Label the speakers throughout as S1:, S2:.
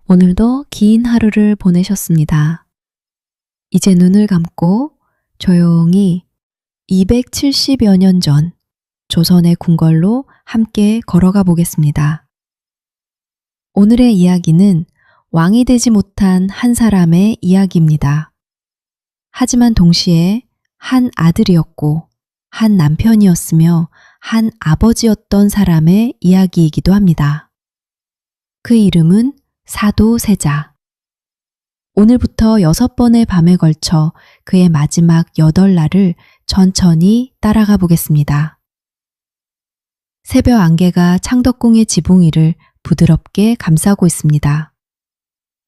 S1: 오늘도 긴 하루를 보내셨습니다. 이제 눈을 감고 조용히 270여 년 전 조선의 궁궐로 함께 걸어가 보겠습니다. 오늘의 이야기는 왕이 되지 못한 한 사람의 이야기입니다. 하지만 동시에 한 아들이었고 한 남편이었으며 한 아버지였던 사람의 이야기이기도 합니다. 그 이름은 사도세자. 오늘부터 6번의 밤에 걸쳐 그의 마지막 8날을 천천히 따라가 보겠습니다. 새벽 안개가 창덕궁의 지붕 위를 부드럽게 감싸고 있습니다.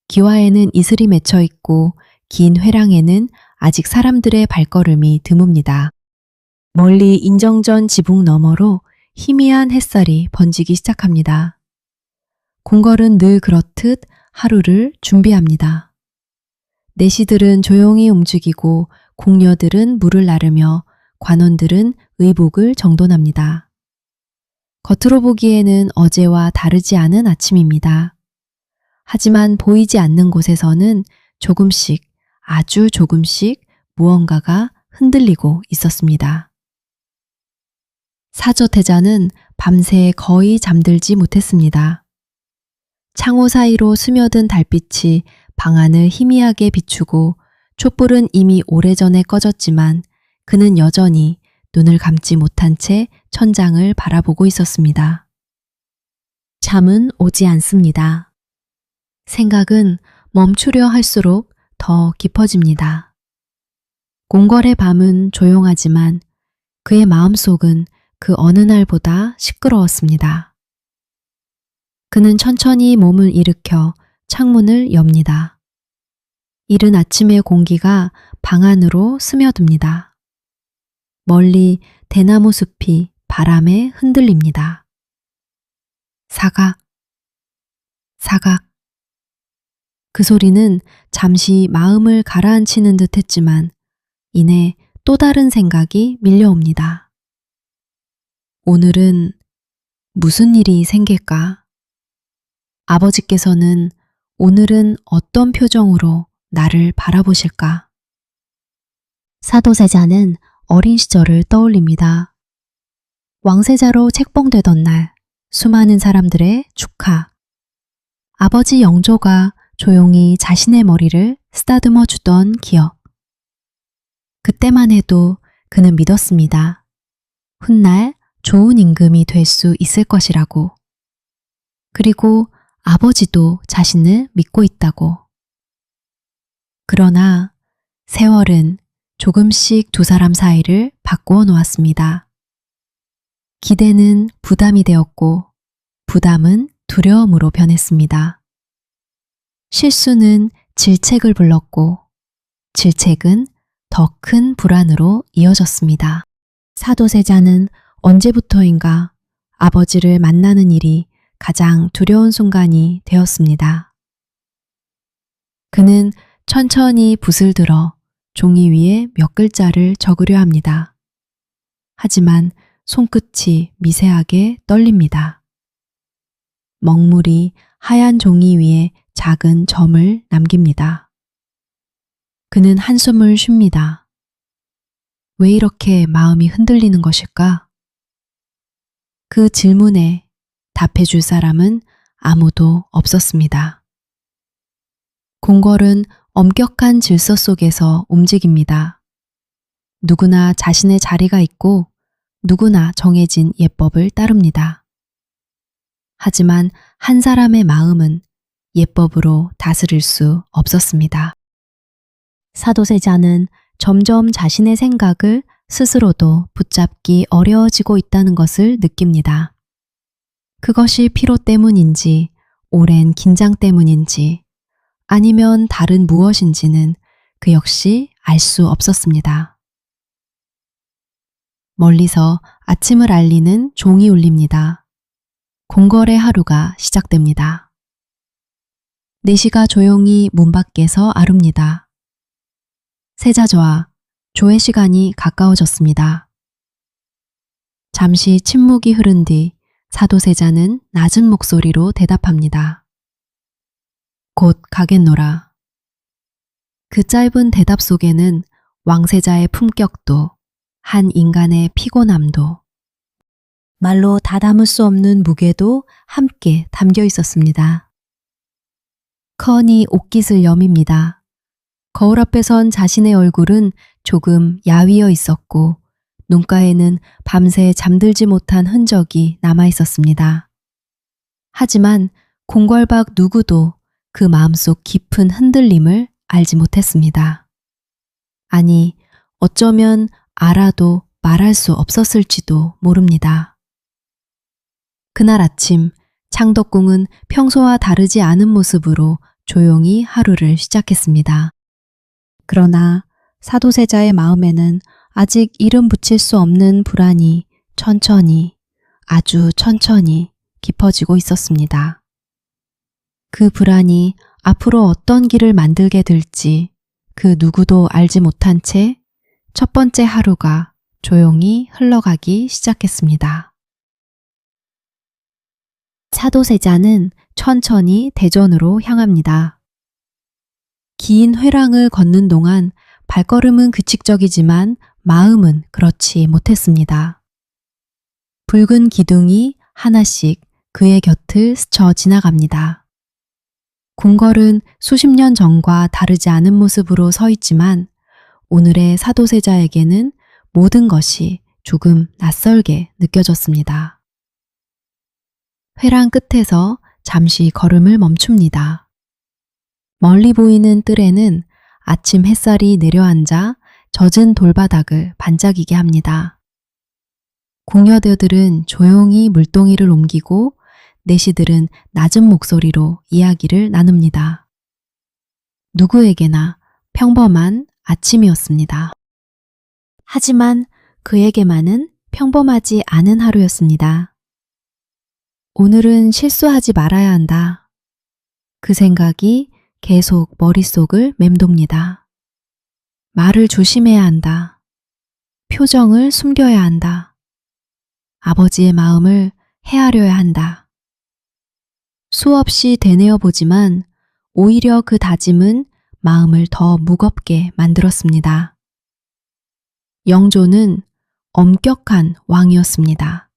S1: 기와에는 이슬이 맺혀 있고 긴 회랑에는 아직 사람들의 발걸음이 드뭅니다. 멀리 인정전 지붕 너머로 희미한 햇살이 번지기 시작합니다. 궁궐은 늘 그렇듯 하루를 준비합니다. 내시들은 조용히 움직이고 궁녀들은 물을 나르며 관원들은 의복을 정돈합니다. 겉으로 보기에는 어제와 다르지 않은 아침입니다. 하지만 보이지 않는 곳에서는 조금씩, 아주 조금씩 무언가가 흔들리고 있었습니다. 사조태자는 밤새 거의 잠들지 못했습니다. 창호 사이로 스며든 달빛이 방안을 희미하게 비추고 촛불은 이미 오래전에 꺼졌지만 그는 여전히 눈을 감지 못한 채 천장을 바라보고 있었습니다. 잠은 오지 않습니다. 생각은 멈추려 할수록 더 깊어집니다. 궁궐의 밤은 조용하지만 그의 마음속은 그 어느 날보다 시끄러웠습니다. 그는 천천히 몸을 일으켜 창문을 엽니다. 이른 아침의 공기가 방 안으로 스며듭니다. 멀리 대나무 숲이 바람에 흔들립니다. 사각, 사각. 그 소리는 잠시 마음을 가라앉히는 듯 했지만 이내 또 다른 생각이 밀려옵니다. 오늘은 무슨 일이 생길까? 아버지께서는 오늘은 어떤 표정으로 나를 바라보실까? 사도세자는 어린 시절을 떠올립니다. 왕세자로 책봉되던 날 수많은 사람들의 축하. 아버지 영조가 조용히 자신의 머리를 쓰다듬어 주던 기억. 그때만 해도 그는 믿었습니다. 훗날 좋은 임금이 될 수 있을 것이라고. 그리고 아버지도 자신을 믿고 있다고. 그러나 세월은 조금씩 두 사람 사이를 바꾸어 놓았습니다. 기대는 부담이 되었고 부담은 두려움으로 변했습니다. 실수는 질책을 불렀고 질책은 더 큰 불안으로 이어졌습니다. 사도세자는 언제부터인가 아버지를 만나는 일이 가장 두려운 순간이 되었습니다. 그는 천천히 붓을 들어 종이 위에 몇 글자를 적으려 합니다. 하지만 손끝이 미세하게 떨립니다. 먹물이 하얀 종이 위에 작은 점을 남깁니다. 그는 한숨을 쉽니다. 왜 이렇게 마음이 흔들리는 것일까? 그 질문에 답해줄 사람은 아무도 없었습니다. 궁궐은 엄격한 질서 속에서 움직입니다. 누구나 자신의 자리가 있고 누구나 정해진 예법을 따릅니다. 하지만 한 사람의 마음은 예법으로 다스릴 수 없었습니다. 사도세자는 점점 자신의 생각을 스스로도 붙잡기 어려워지고 있다는 것을 느낍니다. 그것이 피로 때문인지 오랜 긴장 때문인지 아니면 다른 무엇인지는 그 역시 알 수 없었습니다. 멀리서 아침을 알리는 종이 울립니다. 궁궐의 하루가 시작됩니다. 내시가 조용히 문 밖에서 아릅니다. 세자저하, 조의 시간이 가까워졌습니다. 잠시 침묵이 흐른 뒤 사도세자는 낮은 목소리로 대답합니다. 곧 가겠노라. 그 짧은 대답 속에는 왕세자의 품격도 한 인간의 피곤함도 말로 다 담을 수 없는 무게도 함께 담겨 있었습니다. 커니 옷깃을 여밉니다. 거울 앞에 선 자신의 얼굴은 조금 야위어 있었고 눈가에는 밤새 잠들지 못한 흔적이 남아 있었습니다. 하지만 공궐박 누구도 그 마음속 깊은 흔들림을 알지 못했습니다. 아니, 어쩌면 알아도 말할 수 없었을지도 모릅니다. 그날 아침 창덕궁은 평소와 다르지 않은 모습으로 조용히 하루를 시작했습니다. 그러나 사도세자의 마음에는 아직 이름 붙일 수 없는 불안이 천천히, 아주 천천히 깊어지고 있었습니다. 그 불안이 앞으로 어떤 길을 만들게 될지 그 누구도 알지 못한 채 첫 번째 하루가 조용히 흘러가기 시작했습니다. 사도세자는 천천히 대전으로 향합니다. 긴 회랑을 걷는 동안 발걸음은 규칙적이지만 마음은 그렇지 못했습니다. 붉은 기둥이 하나씩 그의 곁을 스쳐 지나갑니다. 궁궐은 수십 년 전과 다르지 않은 모습으로 서 있지만 오늘의 사도세자에게는 모든 것이 조금 낯설게 느껴졌습니다. 회랑 끝에서 잠시 걸음을 멈춥니다. 멀리 보이는 뜰에는 아침 햇살이 내려앉아 젖은 돌바닥을 반짝이게 합니다. 궁녀들은 조용히 물동이를 옮기고 내시들은 낮은 목소리로 이야기를 나눕니다. 누구에게나 평범한 아침이었습니다. 하지만 그에게만은 평범하지 않은 하루였습니다. 오늘은 실수하지 말아야 한다. 그 생각이 계속 머릿속을 맴돕니다. 말을 조심해야 한다. 표정을 숨겨야 한다. 아버지의 마음을 헤아려야 한다. 수없이 되뇌어 보지만 오히려 그 다짐은 마음을 더 무겁게 만들었습니다. 영조는 엄격한 왕이었습니다.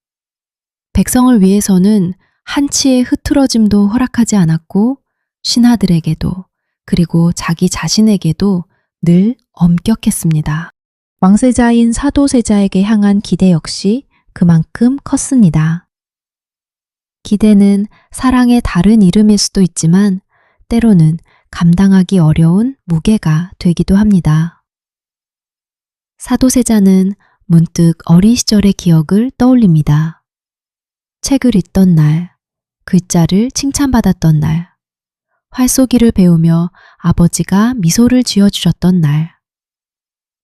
S1: 백성을 위해서는 한치의 흐트러짐도 허락하지 않았고 신하들에게도 그리고 자기 자신에게도 늘 엄격했습니다. 왕세자인 사도세자에게 향한 기대 역시 그만큼 컸습니다. 기대는 사랑의 다른 이름일 수도 있지만 때로는 감당하기 어려운 무게가 되기도 합니다. 사도세자는 문득 어린 시절의 기억을 떠올립니다. 책을 읽던 날, 글자를 칭찬받았던 날, 활쏘기를 배우며 아버지가 미소를 지어주셨던 날.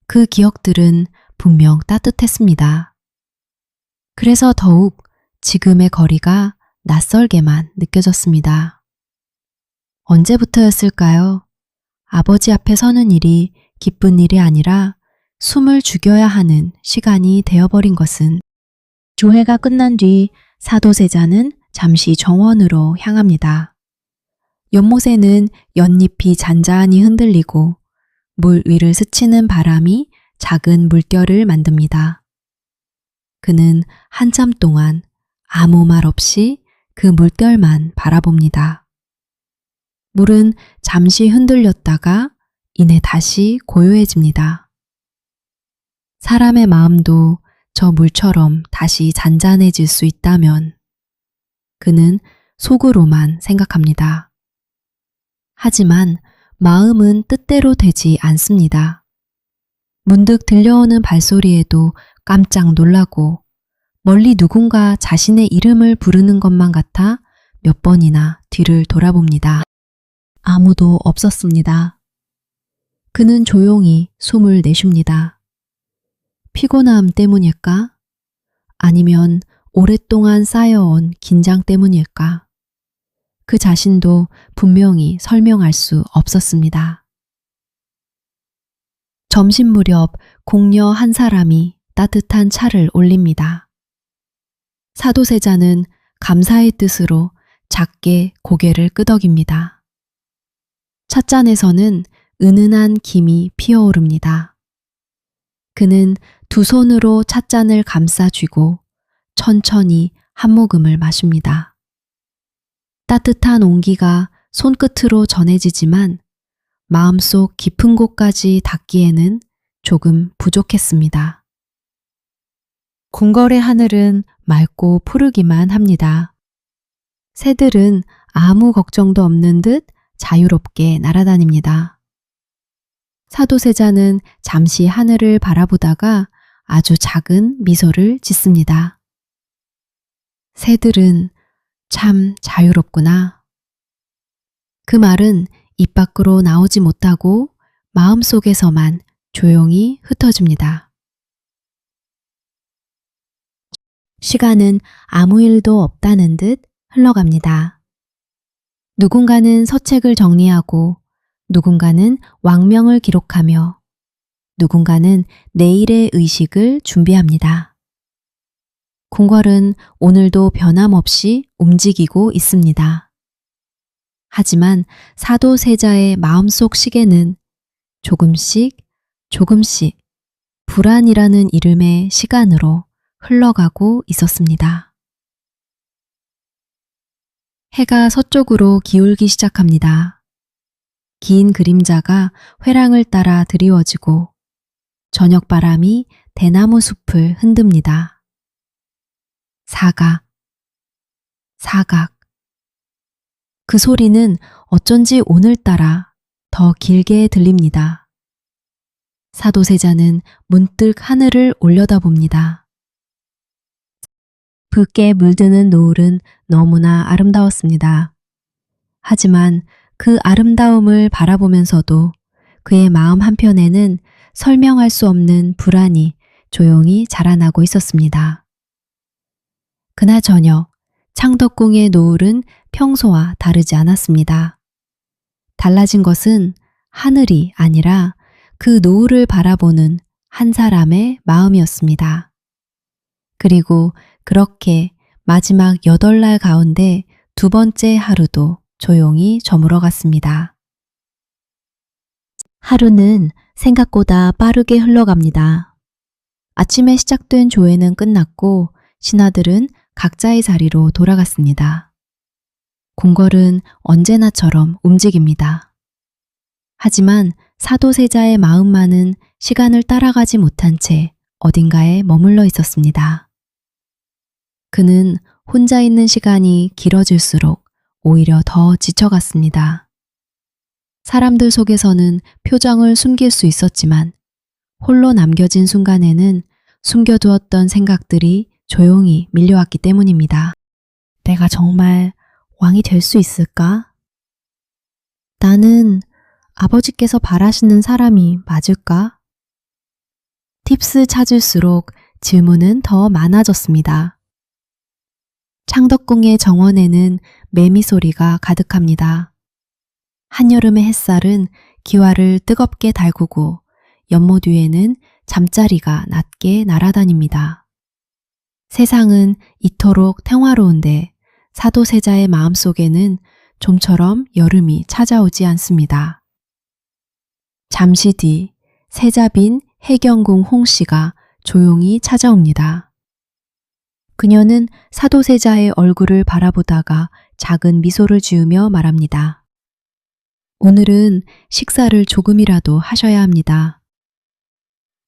S1: 그 기억들은 분명 따뜻했습니다. 그래서 더욱 지금의 거리가 낯설게만 느껴졌습니다. 언제부터였을까요? 아버지 앞에 서는 일이 기쁜 일이 아니라 숨을 죽여야 하는 시간이 되어버린 것은. 조회가 끝난 뒤 사도세자는 잠시 정원으로 향합니다. 연못에는 연잎이 잔잔히 흔들리고 물 위를 스치는 바람이 작은 물결을 만듭니다. 그는 한참 동안 아무 말 없이 그 물결만 바라봅니다. 물은 잠시 흔들렸다가 이내 다시 고요해집니다. 사람의 마음도 저 물처럼 다시 잔잔해질 수 있다면 그는 속으로만 생각합니다. 하지만 마음은 뜻대로 되지 않습니다. 문득 들려오는 발소리에도 깜짝 놀라고 멀리 누군가 자신의 이름을 부르는 것만 같아 몇 번이나 뒤를 돌아봅니다. 아무도 없었습니다. 그는 조용히 숨을 내쉽니다. 피곤함 때문일까? 아니면 오랫동안 쌓여온 긴장 때문일까? 그 자신도 분명히 설명할 수 없었습니다. 점심 무렵 공녀 한 사람이 따뜻한 차를 올립니다. 사도세자는 감사의 뜻으로 작게 고개를 끄덕입니다. 찻잔에서는 은은한 김이 피어오릅니다. 그는 두 손으로 찻잔을 감싸 쥐고 천천히 한 모금을 마십니다. 따뜻한 온기가 손끝으로 전해지지만 마음속 깊은 곳까지 닿기에는 조금 부족했습니다. 궁궐의 하늘은 맑고 푸르기만 합니다. 새들은 아무 걱정도 없는 듯 자유롭게 날아다닙니다. 사도세자는 잠시 하늘을 바라보다가 아주 작은 미소를 짓습니다. 새들은 참 자유롭구나. 그 말은 입 밖으로 나오지 못하고 마음속에서만 조용히 흩어집니다. 시간은 아무 일도 없다는 듯 흘러갑니다. 누군가는 서책을 정리하고 누군가는 왕명을 기록하며 누군가는 내일의 의식을 준비합니다. 궁궐은 오늘도 변함없이 움직이고 있습니다. 하지만 사도세자의 마음속 시계는 조금씩 불안이라는 이름의 시간으로 흘러가고 있었습니다. 해가 서쪽으로 기울기 시작합니다. 긴 그림자가 회랑을 따라 드리워지고 저녁바람이 대나무 숲을 흔듭니다. 사각. 그 소리는 어쩐지 오늘따라 더 길게 들립니다. 사도세자는 문득 하늘을 올려다봅니다. 붉게 물드는 노을은 너무나 아름다웠습니다. 하지만 그 아름다움을 바라보면서도 그의 마음 한편에는 설명할 수 없는 불안이 조용히 자라나고 있었습니다. 그날 저녁 창덕궁의 노을은 평소와 다르지 않았습니다. 달라진 것은 하늘이 아니라 그 노을을 바라보는 한 사람의 마음이었습니다. 그리고 그렇게 마지막 8날 가운데 두 번째 하루도 조용히 저물어 갔습니다. 하루는 생각보다 빠르게 흘러갑니다. 아침에 시작된 조회는 끝났고 신하들은 각자의 자리로 돌아갔습니다. 궁궐은 언제나처럼 움직입니다. 하지만 사도세자의 마음만은 시간을 따라가지 못한 채 어딘가에 머물러 있었습니다. 그는 혼자 있는 시간이 길어질수록 오히려 더 지쳐갔습니다. 사람들 속에서는 표정을 숨길 수 있었지만 홀로 남겨진 순간에는 숨겨두었던 생각들이 조용히 밀려왔기 때문입니다. 내가 정말 왕이 될 수 있을까? 나는 아버지께서 바라시는 사람이 맞을까? 팁스 찾을수록 질문은 더 많아졌습니다. 창덕궁의 정원에는 매미 소리가 가득합니다. 한여름의 햇살은 기와를 뜨겁게 달구고 연못 위에는 잠자리가 낮게 날아다닙니다. 세상은 이토록 평화로운데 사도세자의 마음속에는 좀처럼 여름이 찾아오지 않습니다. 잠시 뒤 세자빈 해경궁 홍씨가 조용히 찾아옵니다. 그녀는 사도세자의 얼굴을 바라보다가 작은 미소를 지으며 말합니다. 오늘은 식사를 조금이라도 하셔야 합니다.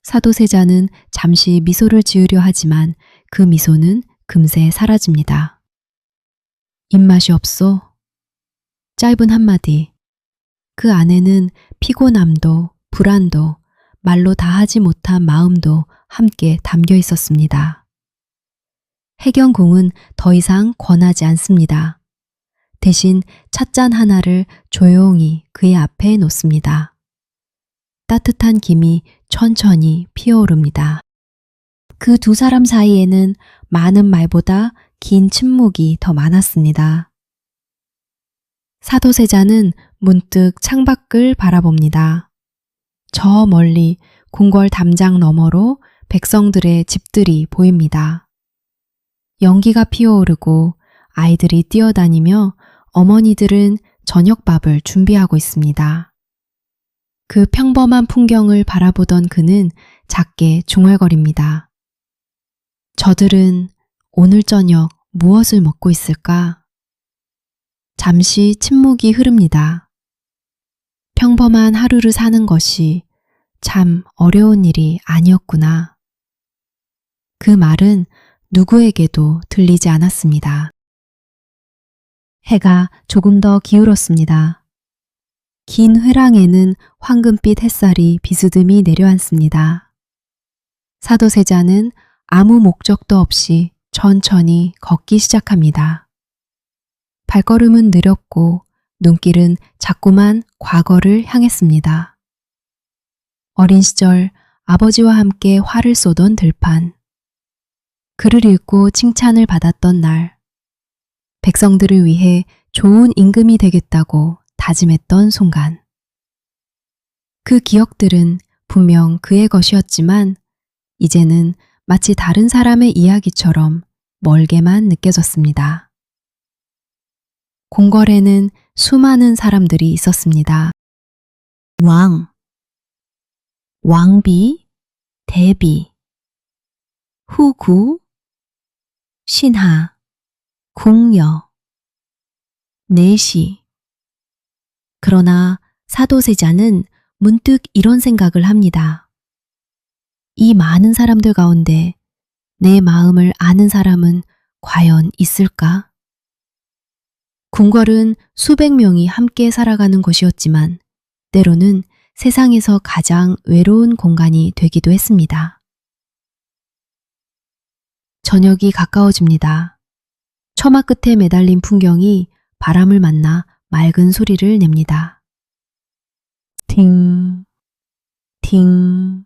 S1: 사도세자는 잠시 미소를 지으려 하지만 그 미소는 금세 사라집니다. 입맛이 없소? 짧은 한마디. 그 안에는 피곤함도 불안도 말로 다하지 못한 마음도 함께 담겨 있었습니다. 해경궁은 더 이상 권하지 않습니다. 대신 찻잔 하나를 조용히 그의 앞에 놓습니다. 따뜻한 김이 천천히 피어오릅니다. 그 두 사람 사이에는 많은 말보다 긴 침묵이 더 많았습니다. 사도세자는 문득 창밖을 바라봅니다. 저 멀리 궁궐 담장 너머로 백성들의 집들이 보입니다. 연기가 피어오르고 아이들이 뛰어다니며 어머니들은 저녁밥을 준비하고 있습니다. 그 평범한 풍경을 바라보던 그는 작게 중얼거립니다. 저들은 오늘 저녁 무엇을 먹고 있을까? 잠시 침묵이 흐릅니다. 평범한 하루를 사는 것이 참 어려운 일이 아니었구나. 그 말은 누구에게도 들리지 않았습니다. 해가 조금 더 기울었습니다. 긴 회랑에는 황금빛 햇살이 비스듬히 내려앉습니다. 사도세자는 아무 목적도 없이 천천히 걷기 시작합니다. 발걸음은 느렸고 눈길은 자꾸만 과거를 향했습니다. 어린 시절 아버지와 함께 활을 쏘던 들판, 글을 읽고 칭찬을 받았던 날, 백성들을 위해 좋은 임금이 되겠다고 다짐했던 순간. 그 기억들은 분명 그의 것이었지만 이제는 마치 다른 사람의 이야기처럼 멀게만 느껴졌습니다. 궁궐에는 수많은 사람들이 있었습니다. 왕, 왕비, 대비, 후구, 신하, 궁녀, 내시. 그러나 사도세자는 문득 이런 생각을 합니다. 이 많은 사람들 가운데 내 마음을 아는 사람은 과연 있을까? 궁궐은 수백 명이 함께 살아가는 곳이었지만 때로는 세상에서 가장 외로운 공간이 되기도 했습니다. 저녁이 가까워집니다. 처마 끝에 매달린 풍경이 바람을 만나 맑은 소리를 냅니다. 팅, 팅.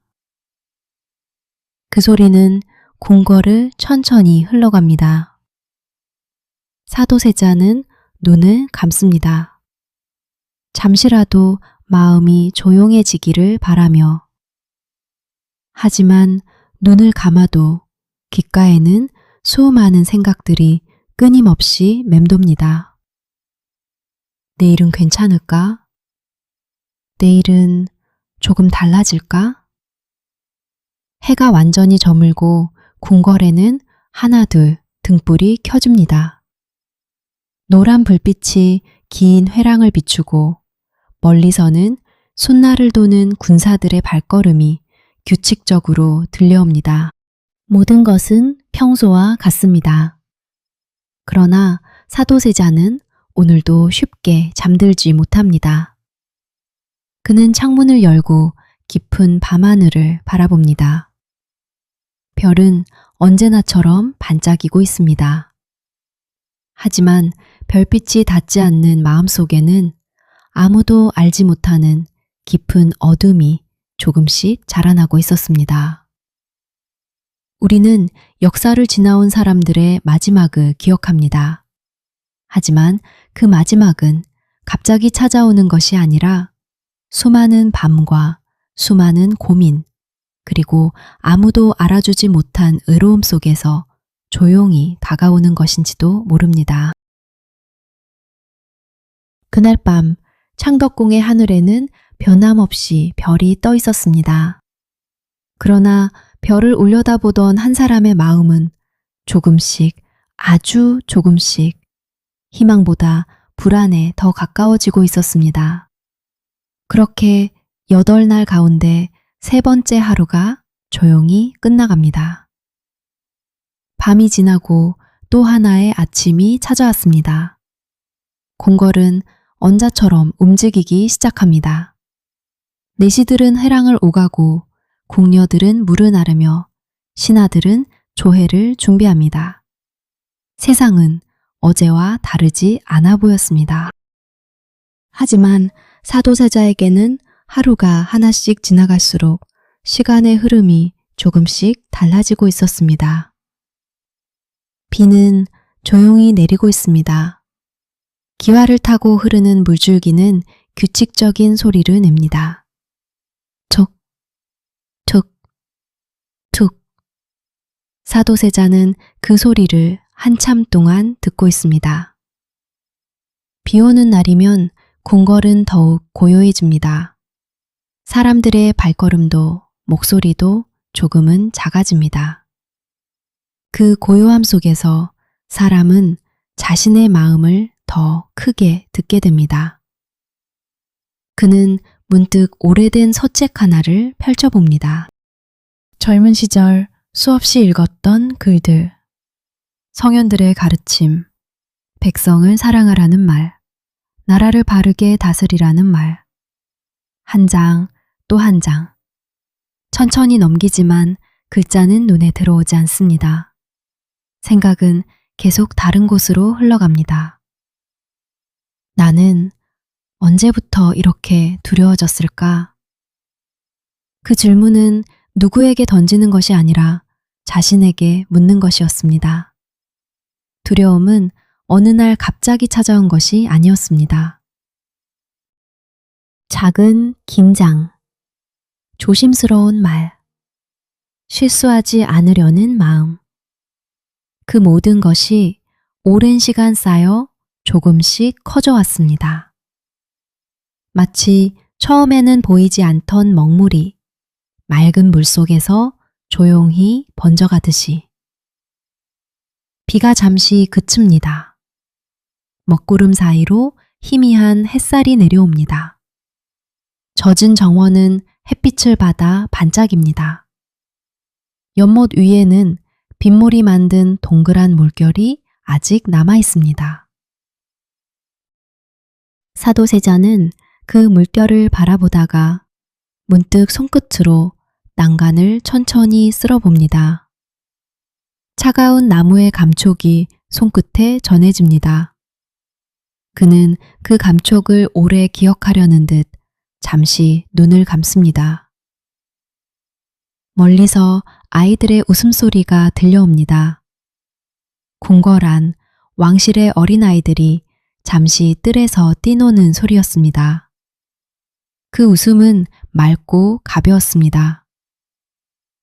S1: 그 소리는 궁궐을 천천히 흘러갑니다. 사도세자는 눈을 감습니다. 잠시라도 마음이 조용해지기를 바라며. 하지만 눈을 감아도 귓가에는 수많은 생각들이 끊임없이 맴돕니다. 내일은 괜찮을까? 내일은 조금 달라질까? 해가 완전히 저물고 궁궐에는 하나둘 등불이 켜집니다. 노란 불빛이 긴 회랑을 비추고 멀리서는 쇳나를 도는 군사들의 발걸음이 규칙적으로 들려옵니다. 모든 것은 평소와 같습니다. 그러나 사도세자는 오늘도 쉽게 잠들지 못합니다. 그는 창문을 열고 깊은 밤하늘을 바라봅니다. 별은 언제나처럼 반짝이고 있습니다. 하지만 별빛이 닿지 않는 마음속에는 아무도 알지 못하는 깊은 어둠이 조금씩 자라나고 있었습니다. 우리는 역사를 지나온 사람들의 마지막을 기억합니다. 하지만 그 마지막은 갑자기 찾아오는 것이 아니라 수많은 밤과 수많은 고민, 그리고 아무도 알아주지 못한 외로움 속에서 조용히 다가오는 것인지도 모릅니다. 그날 밤 창덕궁의 하늘에는 변함없이 별이 떠 있었습니다. 그러나 별을 올려다보던 한 사람의 마음은 조금씩, 아주 조금씩 희망보다 불안에 더 가까워지고 있었습니다. 그렇게 8날 가운데 3번째 하루가 조용히 끝나갑니다. 밤이 지나고 또 하나의 아침이 찾아왔습니다. 궁궐은 언자처럼 움직이기 시작합니다. 내시들은 회랑을 오가고 궁녀들은 물을 나르며 신하들은 조회를 준비합니다. 세상은 어제와 다르지 않아 보였습니다. 하지만 사도세자에게는 하루가 하나씩 지나갈수록 시간의 흐름이 조금씩 달라지고 있었습니다. 비는 조용히 내리고 있습니다. 기와를 타고 흐르는 물줄기는 규칙적인 소리를 냅니다. 툭, 툭, 툭. 사도세자는 그 소리를 한참 동안 듣고 있습니다. 비 오는 날이면 궁궐은 더욱 고요해집니다. 사람들의 발걸음도 목소리도 조금은 작아집니다. 그 고요함 속에서 사람은 자신의 마음을 더 크게 듣게 됩니다. 그는 문득 오래된 서책 하나를 펼쳐봅니다. 젊은 시절 수없이 읽었던 글들, 성현들의 가르침, 백성을 사랑하라는 말, 나라를 바르게 다스리라는 말, 한 장 또 한 장. 천천히 넘기지만 글자는 눈에 들어오지 않습니다. 생각은 계속 다른 곳으로 흘러갑니다. 나는 언제부터 이렇게 두려워졌을까? 그 질문은 누구에게 던지는 것이 아니라 자신에게 묻는 것이었습니다. 두려움은 어느 날 갑자기 찾아온 것이 아니었습니다. 작은 긴장, 조심스러운 말, 실수하지 않으려는 마음. 그 모든 것이 오랜 시간 쌓여 조금씩 커져왔습니다. 마치 처음에는 보이지 않던 먹물이 맑은 물 속에서 조용히 번져가듯이. 비가 잠시 그칩니다. 먹구름 사이로 희미한 햇살이 내려옵니다. 젖은 정원은 햇빛을 받아 반짝입니다. 연못 위에는 빗물이 만든 동그란 물결이 아직 남아 있습니다. 사도세자는 그 물결을 바라보다가 문득 손끝으로 난간을 천천히 쓸어봅니다. 차가운 나무의 감촉이 손끝에 전해집니다. 그는 그 감촉을 오래 기억하려는 듯 잠시 눈을 감습니다. 멀리서 아이들의 웃음소리가 들려옵니다. 궁궐 안 왕실의 어린아이들이 잠시 뜰에서 뛰노는 소리였습니다. 그 웃음은 맑고 가벼웠습니다.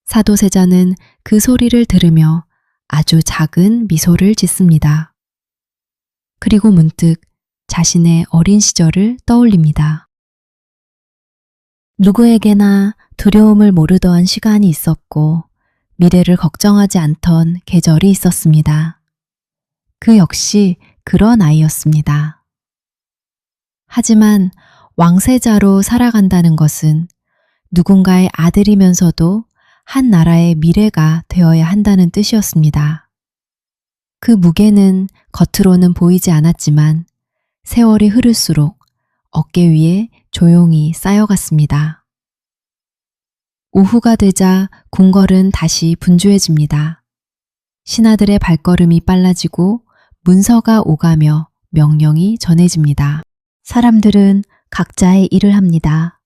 S1: 사도세자는 그 소리를 들으며 아주 작은 미소를 짓습니다. 그리고 문득 자신의 어린 시절을 떠올립니다. 누구에게나 두려움을 모르던 시간이 있었고 미래를 걱정하지 않던 계절이 있었습니다. 그 역시 그런 아이였습니다. 하지만 왕세자로 살아간다는 것은 누군가의 아들이면서도 한 나라의 미래가 되어야 한다는 뜻이었습니다. 그 무게는 겉으로는 보이지 않았지만 세월이 흐를수록 어깨 위에 조용히 쌓여갔습니다. 오후가 되자 궁궐은 다시 분주해집니다. 신하들의 발걸음이 빨라지고 문서가 오가며 명령이 전해집니다. 사람들은 각자의 일을 합니다.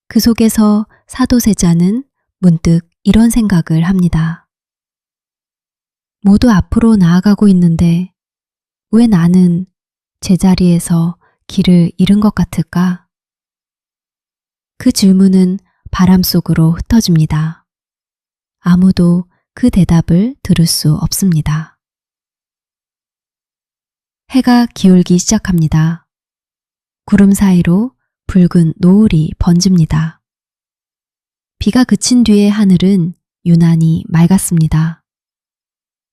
S1: 그 속에서 사도세자는 문득 이런 생각을 합니다. 모두 앞으로 나아가고 있는데 왜 나는 제자리에서 길을 잃은 것 같을까? 그 질문은 바람 속으로 흩어집니다. 아무도 그 대답을 들을 수 없습니다. 해가 기울기 시작합니다. 구름 사이로 붉은 노을이 번집니다. 비가 그친 뒤의 하늘은 유난히 맑았습니다.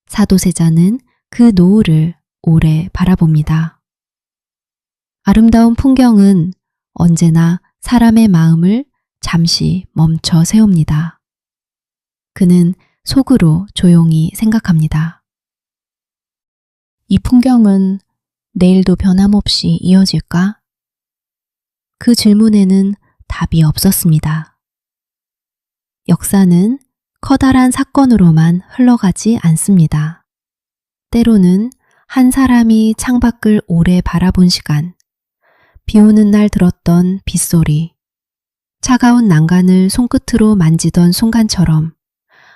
S1: 사도세자는 그 노을을 오래 바라봅니다. 아름다운 풍경은 언제나 사람의 마음을 잠시 멈춰 세웁니다. 그는 속으로 조용히 생각합니다. 이 풍경은 내일도 변함없이 이어질까? 그 질문에는 답이 없었습니다. 역사는 커다란 사건으로만 흘러가지 않습니다. 때로는 한 사람이 창밖을 오래 바라본 시간, 비 오는 날 들었던 빗소리, 차가운 난간을 손끝으로 만지던 순간처럼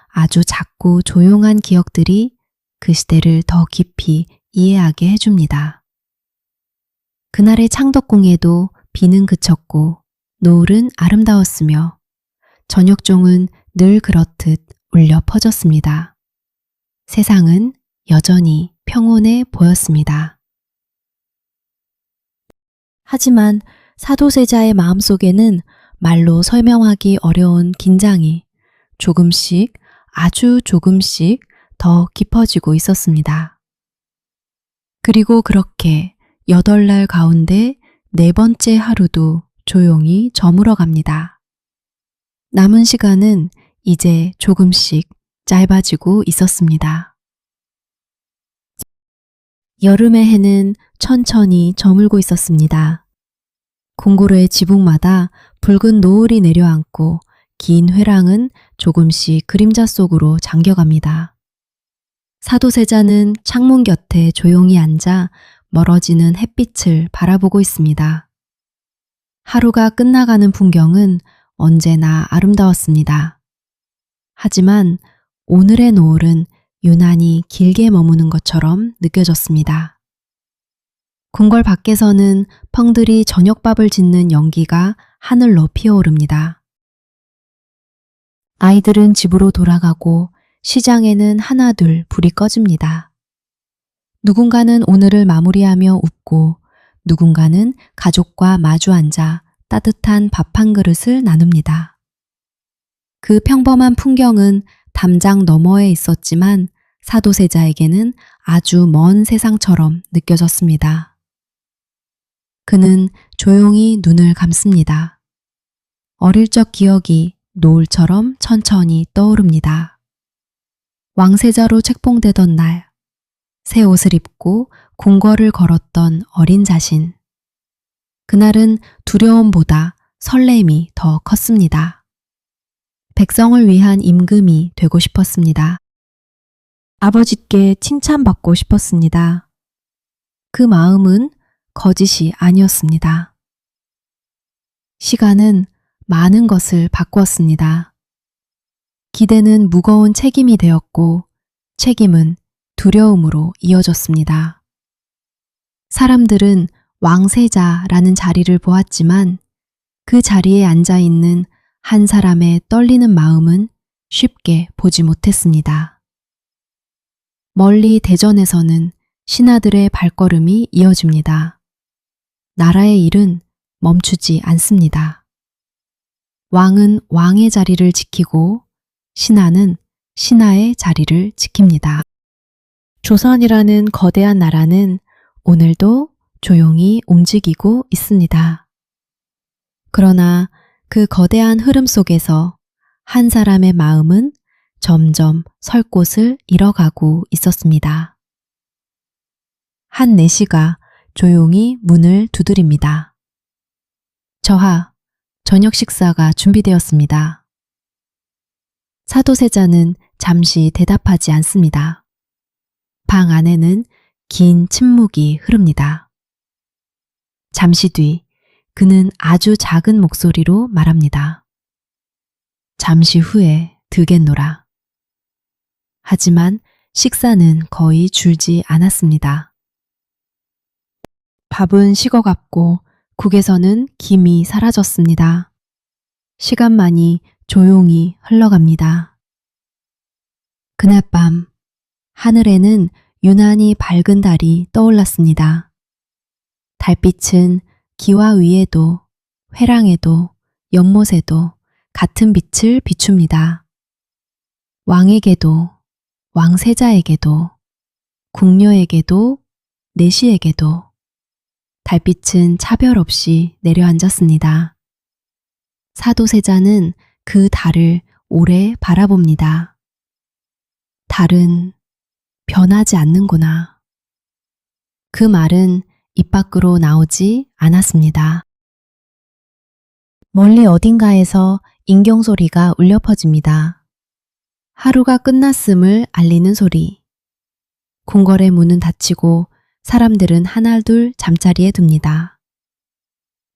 S1: 아주 작고 조용한 기억들이 그 시대를 더 깊이 이해하게 해줍니다. 그날의 창덕궁에도 비는 그쳤고 노을은 아름다웠으며 저녁종은 늘 그렇듯 울려 퍼졌습니다. 세상은 여전히 평온해 보였습니다. 하지만 사도세자의 마음속에는 말로 설명하기 어려운 긴장이 조금씩, 아주 조금씩 더 깊어지고 있었습니다. 그리고 그렇게 8날 가운데 4번째 하루도 조용히 저물어 갑니다. 남은 시간은 이제 조금씩 짧아지고 있었습니다. 여름의 해는 천천히 저물고 있었습니다. 궁궐의 지붕마다 붉은 노을이 내려앉고 긴 회랑은 조금씩 그림자 속으로 잠겨갑니다. 사도세자는 창문 곁에 조용히 앉아 멀어지는 햇빛을 바라보고 있습니다. 하루가 끝나가는 풍경은 언제나 아름다웠습니다. 하지만 오늘의 노을은 유난히 길게 머무는 것처럼 느껴졌습니다. 궁궐 밖에서는 펑들이 저녁밥을 짓는 연기가 하늘로 피어오릅니다. 아이들은 집으로 돌아가고 시장에는 하나둘 불이 꺼집니다. 누군가는 오늘을 마무리하며 웃고 누군가는 가족과 마주 앉아 따뜻한 밥 한 그릇을 나눕니다. 그 평범한 풍경은 담장 너머에 있었지만 사도세자에게는 아주 먼 세상처럼 느껴졌습니다. 그는 조용히 눈을 감습니다. 어릴 적 기억이 노을처럼 천천히 떠오릅니다. 왕세자로 책봉되던 날, 새 옷을 입고 궁궐을 걸었던 어린 자신. 그날은 두려움보다 설렘이 더 컸습니다. 백성을 위한 임금이 되고 싶었습니다. 아버지께 칭찬받고 싶었습니다. 그 마음은 거짓이 아니었습니다. 시간은 많은 것을 바꾸었습니다. 기대는 무거운 책임이 되었고 책임은 두려움으로 이어졌습니다. 사람들은 왕세자라는 자리를 보았지만 그 자리에 앉아 있는 한 사람의 떨리는 마음은 쉽게 보지 못했습니다. 멀리 대전에서는 신하들의 발걸음이 이어집니다. 나라의 일은 멈추지 않습니다. 왕은 왕의 자리를 지키고 신하는 신하의 자리를 지킵니다. 조선이라는 거대한 나라는 오늘도 조용히 움직이고 있습니다. 그러나 그 거대한 흐름 속에서 한 사람의 마음은 점점 설 곳을 잃어가고 있었습니다. 한 내시가 조용히 문을 두드립니다. 저하, 저녁 식사가 준비되었습니다. 사도세자는 잠시 대답하지 않습니다. 방 안에는 긴 침묵이 흐릅니다. 잠시 뒤 그는 아주 작은 목소리로 말합니다. 잠시 후에 들겠노라. 하지만 식사는 거의 줄지 않았습니다. 밥은 식어갔고 국에서는 김이 사라졌습니다. 시간만이 조용히 흘러갑니다. 그날 밤 하늘에는 유난히 밝은 달이 떠올랐습니다. 달빛은 기와 위에도 회랑에도 연못에도 같은 빛을 비춥니다. 왕에게도 왕세자에게도 궁녀에게도 내시에게도 달빛은 차별 없이 내려앉았습니다. 사도세자는 그 달을 오래 바라봅니다. 달은 변하지 않는구나. 그 말은 입 밖으로 나오지 않았습니다. 멀리 어딘가에서 인경소리가 울려 퍼집니다. 하루가 끝났음을 알리는 소리. 궁궐의 문은 닫히고 사람들은 하나둘 잠자리에 듭니다.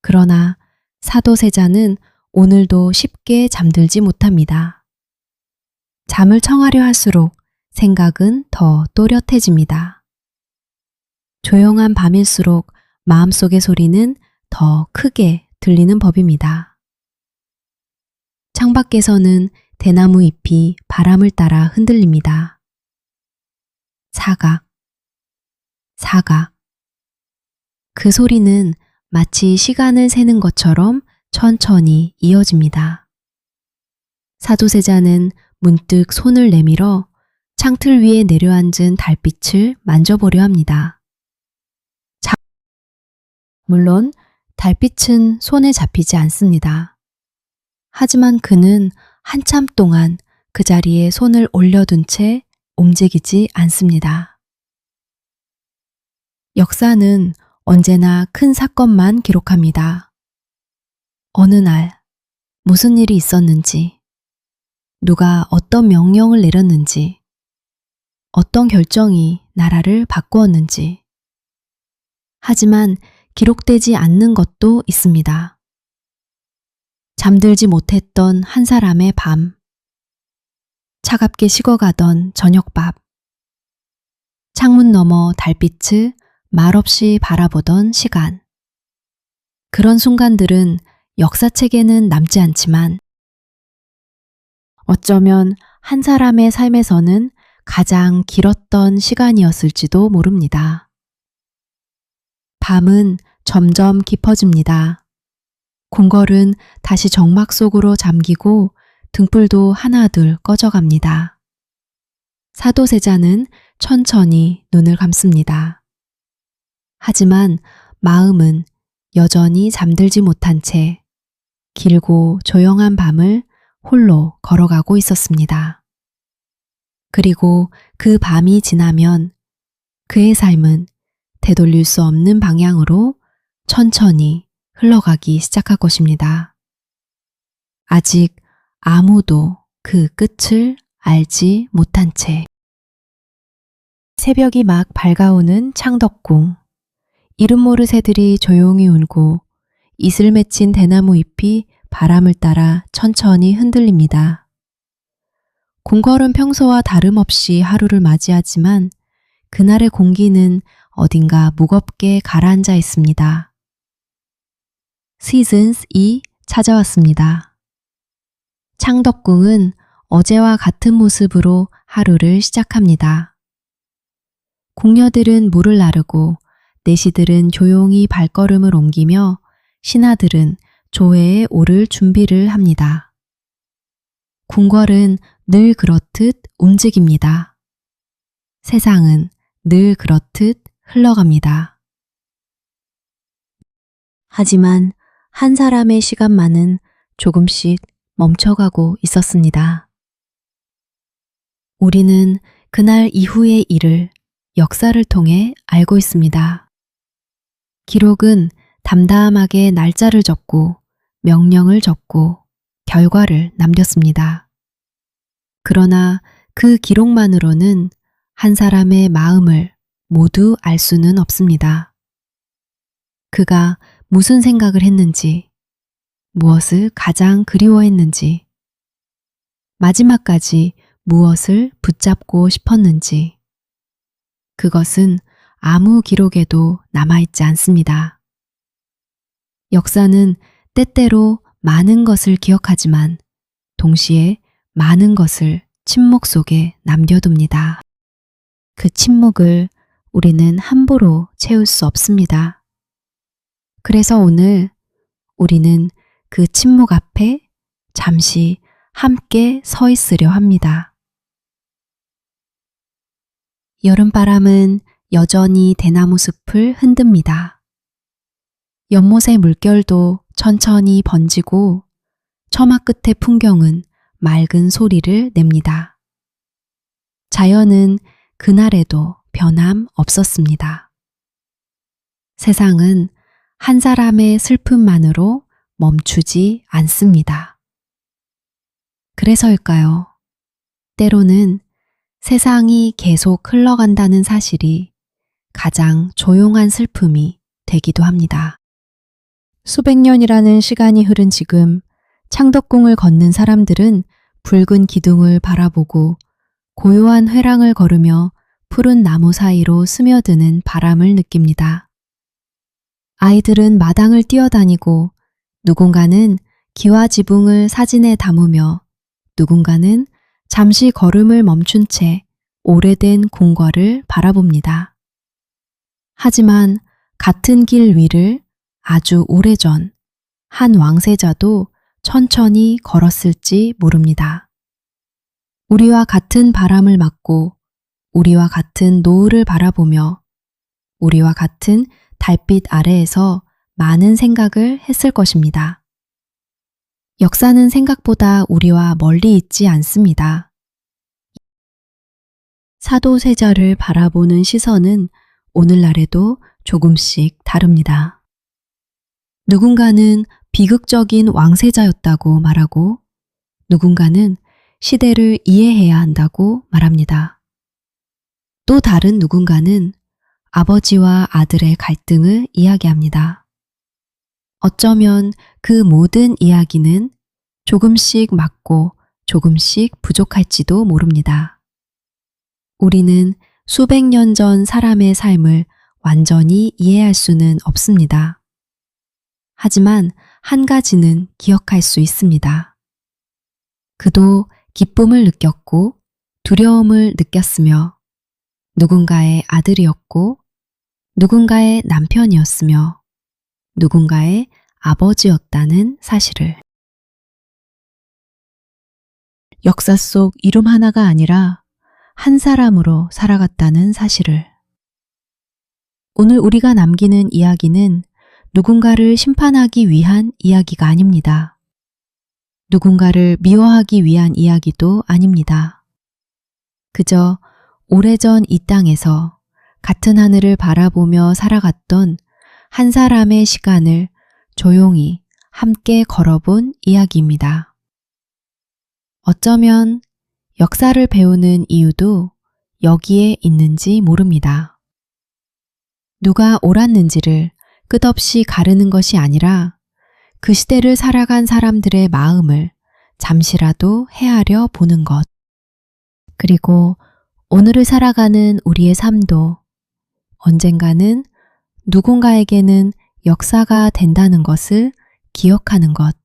S1: 그러나 사도세자는 오늘도 쉽게 잠들지 못합니다. 잠을 청하려 할수록 생각은 더 또렷해집니다. 조용한 밤일수록 마음속의 소리는 더 크게 들리는 법입니다. 창밖에서는 대나무 잎이 바람을 따라 흔들립니다. 사각, 사각. 그 소리는 마치 시간을 세는 것처럼 천천히 이어집니다. 사도세자는 문득 손을 내밀어 창틀 위에 내려앉은 달빛을 만져보려 합니다. 물론 달빛은 손에 잡히지 않습니다. 하지만 그는 한참 동안 그 자리에 손을 올려둔 채 움직이지 않습니다. 역사는 언제나 큰 사건만 기록합니다. 어느 날 무슨 일이 있었는지, 누가 어떤 명령을 내렸는지, 어떤 결정이 나라를 바꾸었는지. 하지만 기록되지 않는 것도 있습니다. 잠들지 못했던 한 사람의 밤, 차갑게 식어가던 저녁밥, 창문 너머 달빛을 말없이 바라보던 시간. 그런 순간들은 역사책에는 남지 않지만 어쩌면 한 사람의 삶에서는 가장 길었던 시간이었을지도 모릅니다. 밤은 점점 깊어집니다. 궁궐은 다시 정막 속으로 잠기고 등불도 하나둘 꺼져갑니다. 사도세자는 천천히 눈을 감습니다. 하지만 마음은 여전히 잠들지 못한 채 길고 조용한 밤을 홀로 걸어가고 있었습니다. 그리고 그 밤이 지나면 그의 삶은 되돌릴 수 없는 방향으로 천천히 흘러가기 시작할 것입니다. 아직 아무도 그 끝을 알지 못한 채. 새벽이 막 밝아오는 창덕궁. 이름 모를 새들이 조용히 울고 이슬 맺힌 대나무 잎이 바람을 따라 천천히 흔들립니다. 궁궐은 평소와 다름없이 하루를 맞이하지만 그날의 공기는 어딘가 무겁게 가라앉아 있습니다. 시즌스이 찾아왔습니다. 창덕궁은 어제와 같은 모습으로 하루를 시작합니다. 궁녀들은 물을 나르고 내시들은 조용히 발걸음을 옮기며 신하들은 조회에 오를 준비를 합니다. 궁궐은 늘 그렇듯 움직입니다. 세상은 늘 그렇듯 흘러갑니다. 하지만 한 사람의 시간만은 조금씩 멈춰가고 있었습니다. 우리는 그날 이후의 일을 역사를 통해 알고 있습니다. 기록은 담담하게 날짜를 적고 명령을 적고 결과를 남겼습니다. 그러나 그 기록만으로는 한 사람의 마음을 모두 알 수는 없습니다. 그가 무슨 생각을 했는지, 무엇을 가장 그리워했는지, 마지막까지 무엇을 붙잡고 싶었는지, 그것은 아무 기록에도 남아있지 않습니다. 역사는 때때로 많은 것을 기억하지만 동시에 많은 것을 침묵 속에 남겨둡니다. 그 침묵을 우리는 함부로 채울 수 없습니다. 그래서 오늘 우리는 그 침묵 앞에 잠시 함께 서 있으려 합니다. 여름바람은 여전히 대나무 숲을 흔듭니다. 연못의 물결도 천천히 번지고 처마 끝의 풍경은 맑은 소리를 냅니다. 자연은 그날에도 변함 없었습니다. 세상은 한 사람의 슬픔만으로 멈추지 않습니다. 그래서일까요? 때로는 세상이 계속 흘러간다는 사실이 가장 조용한 슬픔이 되기도 합니다. 수백 년이라는 시간이 흐른 지금 창덕궁을 걷는 사람들은 붉은 기둥을 바라보고 고요한 회랑을 걸으며 푸른 나무 사이로 스며드는 바람을 느낍니다. 아이들은 마당을 뛰어다니고 누군가는 기와 지붕을 사진에 담으며 누군가는 잠시 걸음을 멈춘 채 오래된 궁궐을 바라봅니다. 하지만 같은 길 위를 아주 오래전 한 왕세자도 천천히 걸었을지 모릅니다. 우리와 같은 바람을 맞고 우리와 같은 노을을 바라보며 우리와 같은 달빛 아래에서 많은 생각을 했을 것입니다. 역사는 생각보다 우리와 멀리 있지 않습니다. 사도세자를 바라보는 시선은 오늘날에도 조금씩 다릅니다. 누군가는 비극적인 왕세자였다고 말하고 누군가는 시대를 이해해야 한다고 말합니다. 또 다른 누군가는 아버지와 아들의 갈등을 이야기합니다. 어쩌면 그 모든 이야기는 조금씩 맞고 조금씩 부족할지도 모릅니다. 우리는 수백 년 전 사람의 삶을 완전히 이해할 수는 없습니다. 하지만 한 가지는 기억할 수 있습니다. 그도 기쁨을 느꼈고 두려움을 느꼈으며 누군가의 아들이었고 누군가의 남편이었으며 누군가의 아버지였다는 사실을. 역사 속 이름 하나가 아니라 한 사람으로 살아갔다는 사실을. 오늘 우리가 남기는 이야기는 누군가를 심판하기 위한 이야기가 아닙니다. 누군가를 미워하기 위한 이야기도 아닙니다. 그저 오래전 이 땅에서 같은 하늘을 바라보며 살아갔던 한 사람의 시간을 조용히 함께 걸어본 이야기입니다. 어쩌면 역사를 배우는 이유도 여기에 있는지 모릅니다. 누가 옳았는지를 끝없이 가르는 것이 아니라 그 시대를 살아간 사람들의 마음을 잠시라도 헤아려 보는 것. 그리고 오늘을 살아가는 우리의 삶도 언젠가는 누군가에게는 역사가 된다는 것을 기억하는 것.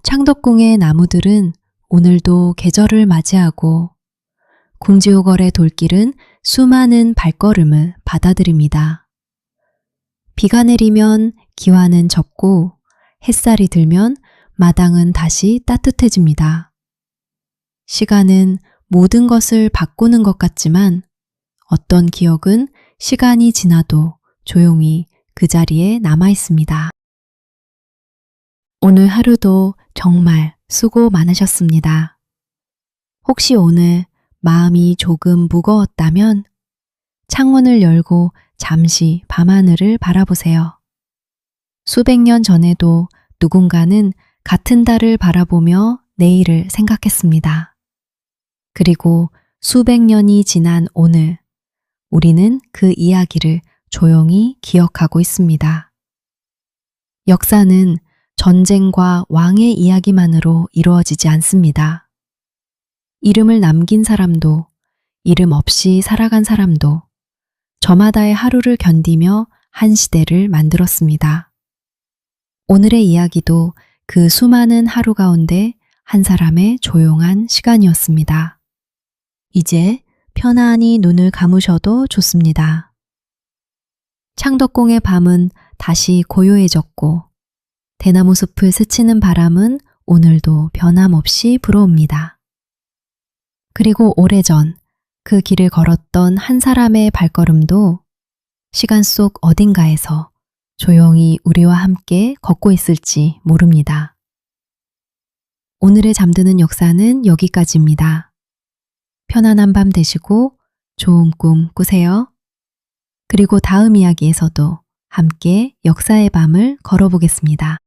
S1: 창덕궁의 나무들은 오늘도 계절을 맞이하고 궁지호걸의 돌길은 수많은 발걸음을 받아들입니다. 비가 내리면 기와는 젖고 햇살이 들면 마당은 다시 따뜻해집니다. 시간은 모든 것을 바꾸는 것 같지만 어떤 기억은 시간이 지나도 조용히 그 자리에 남아 있습니다. 오늘 하루도 정말 수고 많으셨습니다. 혹시 오늘 마음이 조금 무거웠다면 창문을 열고 잠시 밤하늘을 바라보세요. 수백 년 전에도 누군가는 같은 달을 바라보며 내일을 생각했습니다. 그리고 수백 년이 지난 오늘, 우리는 그 이야기를 조용히 기억하고 있습니다. 역사는 전쟁과 왕의 이야기만으로 이루어지지 않습니다. 이름을 남긴 사람도, 이름 없이 살아간 사람도 저마다의 하루를 견디며 한 시대를 만들었습니다. 오늘의 이야기도 그 수많은 하루 가운데 한 사람의 조용한 시간이었습니다. 이제 편안히 눈을 감으셔도 좋습니다. 창덕궁의 밤은 다시 고요해졌고 대나무 숲을 스치는 바람은 오늘도 변함없이 불어옵니다. 그리고 오래전 그 길을 걸었던 한 사람의 발걸음도 시간 속 어딘가에서 조용히 우리와 함께 걷고 있을지 모릅니다. 오늘의 잠드는 역사는 여기까지입니다. 편안한 밤 되시고 좋은 꿈 꾸세요. 그리고 다음 이야기에서도 함께 역사의 밤을 걸어보겠습니다.